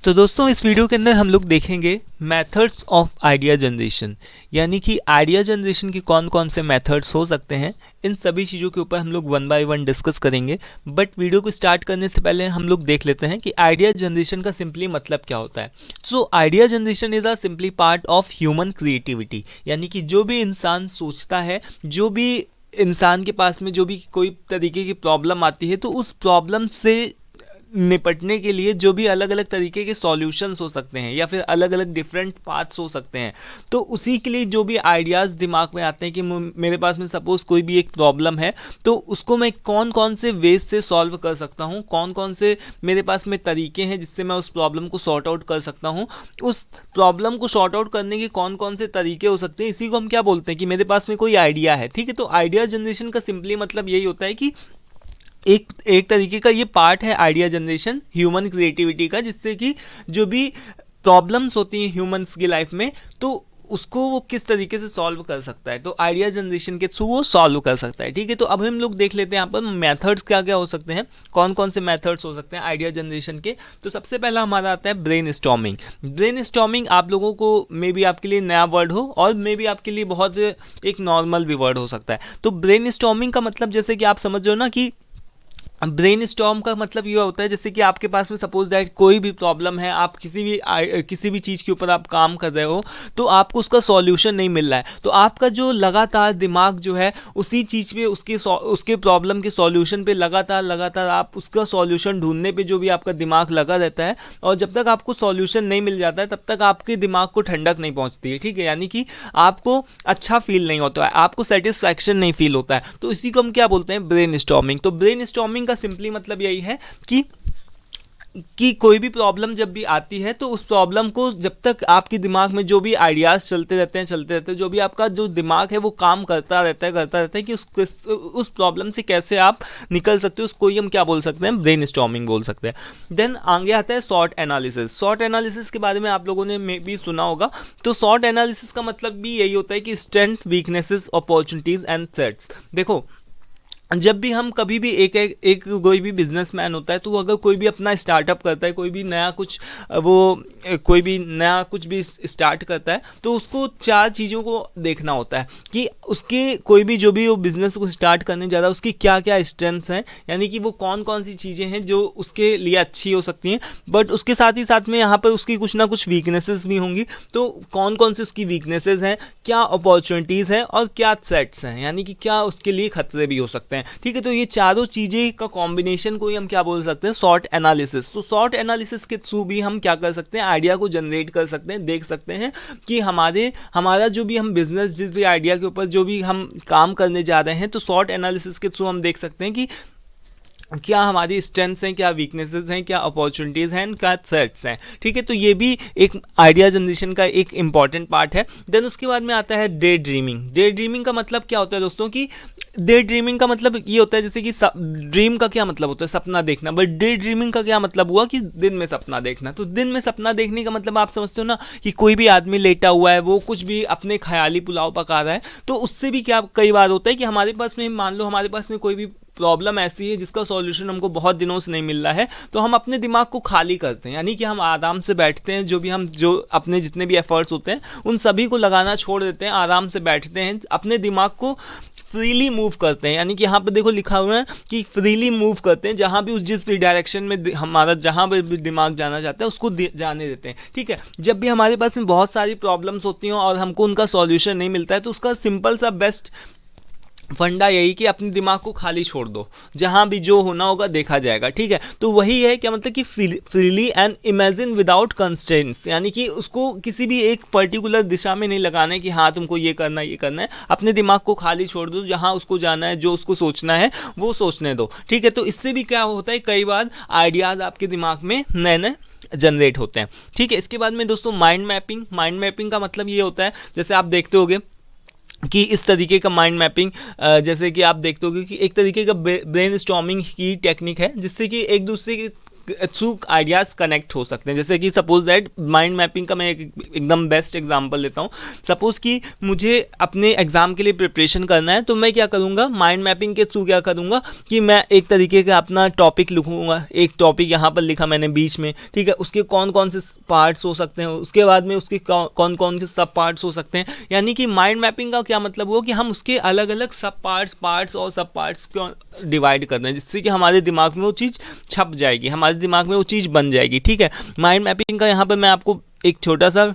तो दोस्तों इस वीडियो के अंदर हम लोग देखेंगे मेथड्स ऑफ आइडिया जनरेशन, यानी कि आइडिया जनरेशन के कौन कौन से मेथड्स हो सकते हैं। इन सभी चीज़ों के ऊपर हम लोग वन बाय वन डिस्कस करेंगे। बट वीडियो को स्टार्ट करने से पहले हम लोग देख लेते हैं कि आइडिया जनरेशन का सिंपली मतलब क्या होता है। So idea generation is a simply part of human creativity, यानी कि जो भी इंसान सोचता है, जो भी इंसान के पास में जो भी कोई तरीके की प्रॉब्लम आती है, तो उस प्रॉब्लम से निपटने के लिए जो भी अलग अलग तरीके के सॉल्यूशंस हो सकते हैं या फिर अलग अलग डिफरेंट पाथ्स हो सकते हैं, तो उसी के लिए जो भी आइडियाज़ दिमाग में आते हैं कि मेरे पास में सपोज़ कोई भी एक प्रॉब्लम है, तो उसको मैं कौन कौन से वेज से सॉल्व कर सकता हूँ, कौन कौन से मेरे पास में तरीके हैं जिससे मैं उस प्रॉब्लम को सॉर्ट आउट कर सकता हूँ। उस प्रॉब्लम को सॉर्ट आउट करने के कौन कौन से तरीके हो सकते हैं, इसी को हम क्या बोलते हैं कि मेरे पास में कोई आइडिया है। ठीक है, तो आइडिया जनरेशन का सिंपली मतलब यही होता है कि एक एक तरीके का ये पार्ट है आइडिया जनरेशन ह्यूमन क्रिएटिविटी का, जिससे कि जो भी प्रॉब्लम्स होती हैं ह्यूमंस की लाइफ में, तो उसको वो किस तरीके से सॉल्व कर सकता है, तो आइडिया जनरेशन के थ्रू वो सॉल्व कर सकता है। ठीक है, तो अब हम लोग देख लेते हैं यहाँ पर मेथड्स क्या क्या हो सकते हैं, कौन कौन से मेथड्स हो सकते हैं आइडिया जनरेशन के। तो सबसे पहला हमारा आता है ब्रेन स्टॉर्मिंग। ब्रेन स्टॉर्मिंग आप लोगों को मे बी आपके लिए नया वर्ड हो और मे बी आपके लिए बहुत एक नॉर्मल भी वर्ड हो सकता है। तो ब्रेन स्टॉर्मिंग का मतलब जैसे कि आप समझ रहे हो ना कि ब्रेन स्टॉर्म का मतलब ये होता है जैसे कि आपके पास में सपोज दैट कोई भी प्रॉब्लम है, आप किसी भी चीज़ के ऊपर आप काम कर रहे हो, तो आपको उसका सॉल्यूशन नहीं मिल रहा है, तो आपका जो लगातार दिमाग जो है उसी चीज़ पे उसके प्रॉब्लम के सॉल्यूशन पे लगातार आप उसका सॉल्यूशन ढूंढने पे जो भी आपका दिमाग लगा रहता है, और जब तक आपको सॉल्यूशन नहीं मिल जाता है तब तक आपके दिमाग को ठंडक नहीं पहुंचती है। ठीक है, यानी कि आपको अच्छा फील नहीं होता है, आपको सेटिस्फैक्शन नहीं फील होता है, तो इसी को हम क्या बोलते हैं, ब्रेन स्टॉर्मिंग। तो ब्रेन स्टॉर्मिंग का सिंपली मतलब यही है कि कोई भी प्रॉब्लम जब भी आती है, तो उस प्रॉब्लम को जब तक आपके दिमाग में जो भी आइडियाज़ चलते रहते हैं, जो भी आपका जो दिमाग है वो काम करता रहता है कि उस प्रॉब्लम से कैसे आप निकल सकते हो, उसको ही हम क्या बोल सकते हैं, ब्रेन स्टॉर्मिंग बोल सकते हैं। देन आगे आता है शॉर्ट एनालिसिस। शॉर्ट एनालिसिस के बारे में आप लोगों ने मे भी सुना होगा। तो शॉर्ट एनालिसिस का मतलब भी यही होता है कि strength, weaknesses, opportunities and threats. देखो, जब भी हम कभी भी एक कोई भी बिजनेसमैन होता है, तो वो अगर कोई भी अपना स्टार्टअप करता है, कोई भी नया कुछ भी स्टार्ट करता है, तो उसको चार चीज़ों को देखना होता है कि उसके कोई भी जो भी वो बिज़नेस को स्टार्ट करने जा रहा है उसकी क्या क्या स्ट्रेंथ्स हैं, यानी कि वो कौन कौन सी चीज़ें हैं जो उसके लिए अच्छी हो सकती हैं, बट उसके साथ ही साथ में यहाँ पर उसकी कुछ ना कुछ वीकनेसेस भी होंगी। तो कौन कौन सी उसकी वीकनेसेस हैं, क्या अपॉर्चुनिटीज़ हैं और क्या थ्रेट्स हैं, यानी कि क्या उसके लिए खतरे भी हो सकते हैं। ठीक है, तो ये चारों चीज़ें का कॉम्बिनेशन को ही हम क्या बोल सकते हैं, शॉर्ट एनालिसिस। तो शॉर्ट एनालिसिस के थ्रू भी हम क्या कर सकते हैं, आइडिया को जनरेट कर सकते हैं, देख सकते हैं कि हमारा जो भी हम बिजनेस, जिस भी आइडिया के ऊपर जो भी हम काम करने जा रहे हैं, तो शॉर्ट एनालिसिस के थ्रू हम देख सकते हैं कि क्या हमारी स्ट्रेंथ्स हैं, क्या वीकनेसेस हैं, क्या अपॉर्चुनिटीज़ हैं, क्या थ्रेट्स हैं। ठीक है, तो ये भी एक आइडिया जनरेशन का एक इंपॉर्टेंट पार्ट है। देन उसके बाद में आता है डे ड्रीमिंग। डे ड्रीमिंग का मतलब क्या होता है दोस्तों, कि डे ड्रीमिंग का मतलब ये होता है जैसे कि ड्रीम का क्या मतलब होता है, सपना देखना, बट डे ड्रीमिंग का क्या मतलब हुआ कि दिन में सपना देखना। तो दिन में सपना देखने का मतलब आप समझते हो ना कि कोई भी आदमी लेटा हुआ है, वो कुछ भी अपने ख्याली पुलाव पका रहा है, तो उससे भी क्या कई बार होता है कि हमारे पास में, मान लो हमारे पास में कोई भी प्रॉब्लम ऐसी है जिसका सॉल्यूशन हमको बहुत दिनों से नहीं मिल रहा है, तो हम अपने दिमाग को खाली करते हैं, यानी कि हम आराम से बैठते हैं, जो अपने जितने भी एफर्ट्स होते हैं उन सभी को लगाना छोड़ देते हैं, आराम से बैठते हैं, अपने दिमाग को फ्रीली मूव करते हैं। यानी कि यहाँ पे देखो लिखा हुआ है कि फ्रीली मूव करते हैं, जहाँ भी जिस भी डायरेक्शन में हमारा जहाँ भी दिमाग जाना चाहता है उसको जाने देते हैं। ठीक है, जब भी हमारे पास में बहुत सारी प्रॉब्लम्स होती हैं और हमको उनका सॉल्यूशन नहीं मिलता है, तो उसका सिंपल सा बेस्ट फंडा यही कि अपने दिमाग को खाली छोड़ दो, जहाँ भी जो होना होगा देखा जाएगा। ठीक है, तो वही है क्या मतलब कि freely and imagine without constraints, यानी कि उसको किसी भी एक पर्टिकुलर दिशा में नहीं लगाना है कि हाँ तुमको ये करना है, अपने दिमाग को खाली छोड़ दो, जहाँ उसको जाना है, जो उसको सोचना है वो सोचने दो। ठीक है, तो इससे भी क्या होता है, कई बार आइडियाज़ आपके दिमाग में नए नए जनरेट होते हैं। ठीक है, इसके बाद में दोस्तों माइंड मैपिंग। माइंड मैपिंग का मतलब ये होता है, जैसे आप देखते होगे कि इस तरीके का माइंड मैपिंग, जैसे कि आप देखते होगे कि एक तरीके का ब्रेन स्टॉर्मिंग की टेक्निक है, जिससे कि एक दूसरे थ्रू आइडियाज़ कनेक्ट हो सकते हैं। जैसे कि सपोज दैट माइंड मैपिंग का मैं एकदम बेस्ट एग्जांपल लेता हूँ। सपोज़ कि मुझे अपने एग्ज़ाम के लिए प्रिपरेशन करना है, तो मैं क्या करूँगा, माइंड मैपिंग के थ्रू क्या करूँगा कि मैं एक तरीके का अपना टॉपिक लिखूँगा। एक टॉपिक यहाँ पर लिखा मैंने बीच में, ठीक है, उसके कौन कौन से पार्ट्स हो सकते हैं, उसके बाद में उसके कौन कौन से सब पार्ट्स हो सकते हैं। यानी कि माइंड मैपिंग का क्या मतलब हुआ कि हम उसके अलग अलग सब पार्ट्स और सब पार्ट्स को डिवाइड कर दें, जिससे कि हमारे दिमाग में वो चीज़ छप जाएगी, हमारे दिमाग में वो चीज़ बन जाएगी। ठीक है, माइंड मैपिंग का यहाँ पर मैं आपको एक छोटा सा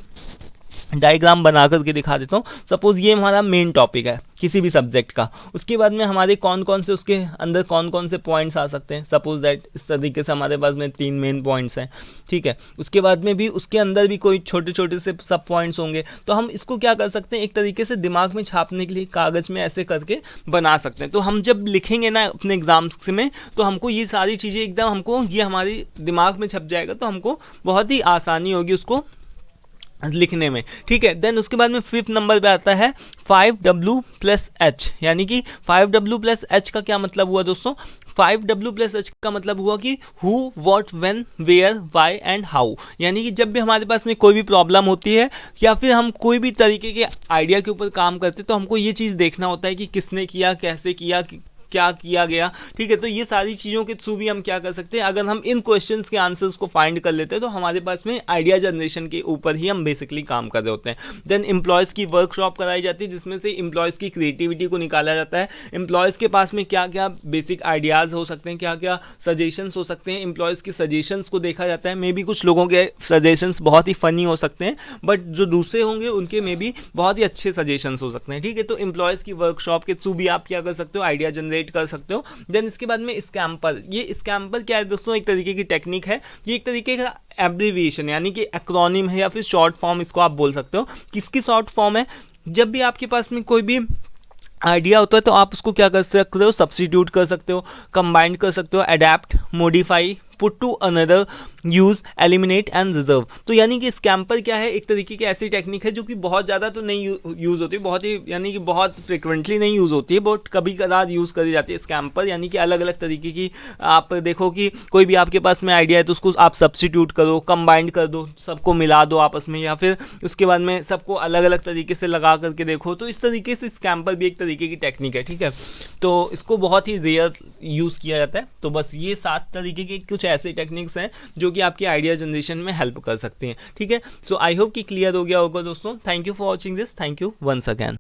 डायग्राम बना करके दिखा देता हूँ। सपोज ये हमारा मेन टॉपिक है किसी भी सब्जेक्ट का, उसके बाद में हमारे कौन कौन से उसके अंदर कौन कौन से पॉइंट्स आ सकते हैं। सपोज दैट इस तरीके से हमारे पास में 3 मेन पॉइंट्स हैं, ठीक है। उसके बाद में भी उसके अंदर भी कोई छोटे छोटे से सब पॉइंट्स होंगे, तो हम इसको क्या कर सकते हैं, एक तरीके से दिमाग में छापने के लिए कागज़ में ऐसे करके बना सकते हैं। तो हम जब लिखेंगे ना अपने एग्जाम्स में, तो हमको ये सारी चीज़ें एकदम हमको ये हमारे दिमाग में छप जाएगा, तो हमको बहुत ही आसानी होगी उसको लिखने में। ठीक है, देन उसके बाद में 5th नंबर पे आता है 5W+H, यानी कि 5W+H का क्या मतलब हुआ दोस्तों। 5W+H का मतलब हुआ कि who, what, when, where, why and how. यानी कि जब भी हमारे पास में कोई भी प्रॉब्लम होती है या फिर हम कोई भी तरीके के आइडिया के ऊपर काम करते हैं, तो हमको ये चीज़ देखना होता है कि किसने किया, कैसे किया, क्या किया गया। ठीक है, तो ये सारी चीज़ों के थ्रू भी हम क्या कर सकते हैं, अगर हम इन क्वेश्चंस के आंसर्स को फाइंड कर लेते हैं, तो हमारे पास में आइडिया जनरेशन के ऊपर ही हम बेसिकली काम कर रहे होते हैं। देन एम्प्लॉयज़ की वर्कशॉप कराई जाती है, जिसमें से एम्प्लॉयज़ की क्रिएटिविटी को निकाला जाता है। एम्प्लॉयज़ के पास में क्या क्या बेसिक आइडियाज़ हो सकते हैं, क्या क्या सजेशंस हो सकते हैं, एम्प्लॉयज़ की सजेशंस को देखा जाता है। मे बी कुछ लोगों के सजेशंस बहुत ही फ़नी हो सकते हैं, बट जो दूसरे होंगे उनके मे बी बहुत ही अच्छे सजेशंस हो सकते हैं। ठीक है, तो एम्प्लॉयज़ की वर्कशॉप के थ्रू भी आप क्या कर सकते हो, आइडिया जनरेट कर सकते हो। देन इसके बाद में स्कैम्पर। ये स्कैम्पर क्या है दोस्तों, एक तरीके की टेक्निक है, ये एक तरीके का एब्रीविएशन यानी कि एक्रोनिम है या फिर शॉर्ट फॉर्म इसको आप बोल सकते हो। किसकी शॉर्ट फॉर्म है, जब भी आपके पास में कोई भी आइडिया होता है तो आप उसको क्या कर सकते हो, सब्स्टिट्यूट कर सकते हो, कंबाइन कर सकते हो, adapt, modify, put to another, use, eliminate and reserve. तो यानी कि स्कैम्पर क्या है, एक तरीके की ऐसी टेक्निक है जो कि बहुत ज़्यादा तो नहीं यूज़ होती, बहुत ही यानी कि बहुत फ्रिक्वेंटली नहीं यूज़ होती है, बट कभी कदार यूज़ करी जाती है स्कैम्पर। यानी कि अलग अलग तरीके की आप देखो कि कोई भी आपके पास में आइडिया है तो उसको आप सब्स्टिट्यूट करो, कंबाइन कर दो, सबको मिला दो आपस में, या फिर उसके बाद में सबको अलग अलग तरीके से लगा करके देखो। तो इस तरीके से स्कैम्पर भी एक तरीके की टेक्निक है। ठीक है, तो इसको बहुत ही रेयर यूज़ किया जाता है। तो बस ये 7 तरीके के कुछ ऐसे टेक्निक्स हैं जो कि आपकी आइडिया जनरेशन में हेल्प कर सकती हैं। ठीक है, सो आई होप कि क्लियर हो गया होगा दोस्तों। Thank you for watching this, thank you once again.